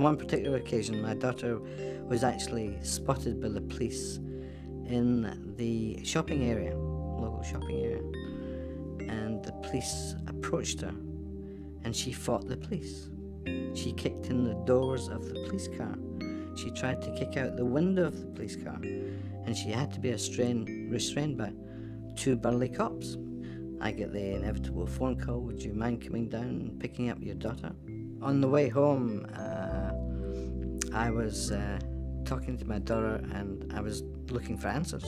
On one particular occasion, my daughter was actually spotted by the police in the shopping area, local shopping area, and the police approached her and she fought the police. She kicked in the doors of the police car. She tried to kick out the window of the police car, and she had to be restrained by 2 burly cops. I get the inevitable phone call, would you mind coming down and picking up your daughter? On the way home, I was talking to my daughter and I was looking for answers.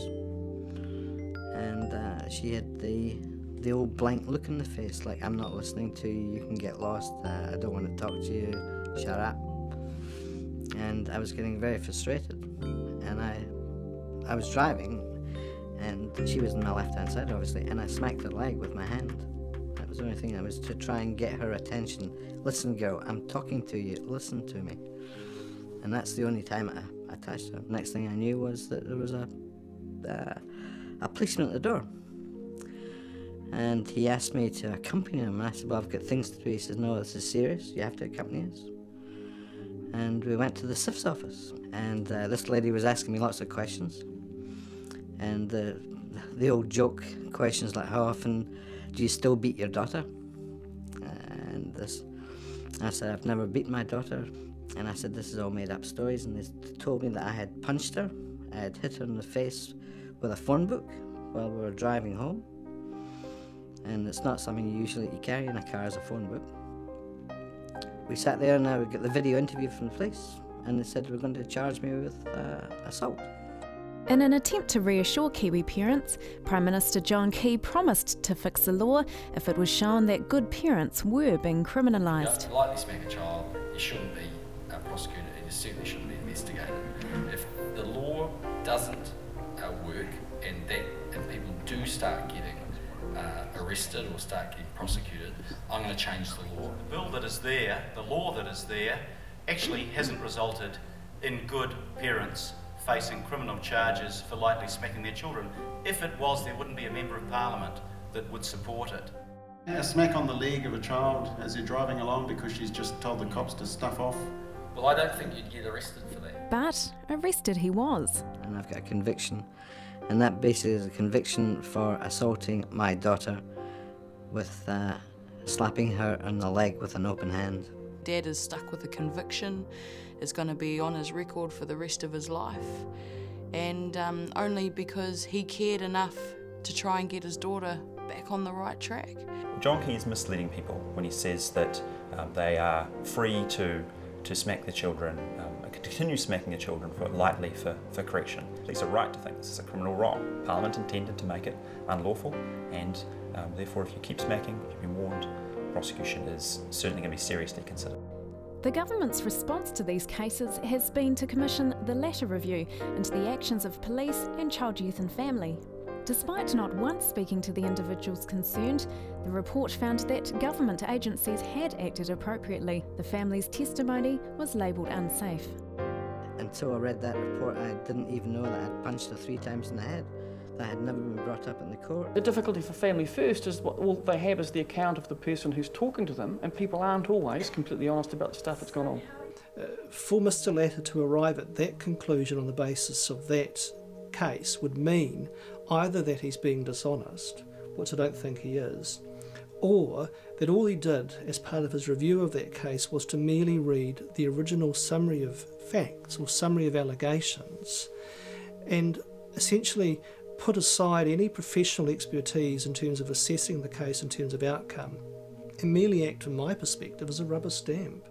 And she had the old blank look in the face, like, I'm not listening to you, you can get lost, I don't want to talk to you, shut up. And I was getting very frustrated. And I was driving, and she was on my left-hand side, obviously, and I smacked her leg with my hand. That was the only thing. I was to try and get her attention. Listen, girl, I'm talking to you, listen to me. And that's the only time I touched her. Next thing I knew was that there was a policeman at the door. And he asked me to accompany him, and I said, well, I've got things to do. He says, no, this is serious, you have to accompany us. And we went to the SIF's office, and this lady was asking me lots of questions. And the old joke questions like, how often do you still beat your daughter? And I said, I've never beaten my daughter. And I said, this is all made up stories. And they told me that I had punched her, I had hit her in the face with a phone book while we were driving home. And it's not something you usually carry in a car as a phone book. We sat there and we got the video interview from the police, and they said they were going to charge me with assault. In an attempt to reassure Kiwi parents, Prime Minister John Key promised to fix the law if it was shown that good parents were being criminalised. If you lightly smack a child, you shouldn't be prosecuted, and you certainly shouldn't be investigated. If the law doesn't work and people do start getting arrested or start getting prosecuted, I'm going to change the law. The bill that is there, the law that is there, actually hasn't resulted in good parents facing criminal charges for lightly smacking their children. If it was, there wouldn't be a Member of Parliament that would support it. A smack on the leg of a child as they're driving along because she's just told the cops to stuff off. Well, I don't think you'd get arrested for that. But arrested he was. And I've got a conviction, and that basically is a conviction for assaulting my daughter with slapping her on the leg with an open hand. Dad is stuck with a conviction. It's going to be on his record for the rest of his life, and only because he cared enough to try and get his daughter back on the right track. John Key is misleading people when he says that they are free to smack their children, continue smacking their children lightly for correction. It's a right to think this is a criminal wrong. Parliament intended to make it unlawful, and therefore if you keep smacking, you've been warned, prosecution is certainly going to be seriously considered. The government's response to these cases has been to commission the LATTA review into the actions of police and Child, Youth and Family. Despite not once speaking to the individuals concerned, the report found that government agencies had acted appropriately. The family's testimony was labelled unsafe. Until I read that report, I didn't even know that I'd punched her 3 times in the head. That had never been brought up in the court. The difficulty for Family First is what all they have is the account of the person who's talking to them, and people aren't always completely honest about the stuff that's gone on. For Mr LATTA to arrive at that conclusion on the basis of that case would mean either that he's being dishonest, which I don't think he is, or that all he did as part of his review of that case was to merely read the original summary of facts or summary of allegations and essentially put aside any professional expertise in terms of assessing the case in terms of outcome and merely act, from my perspective, as a rubber stamp.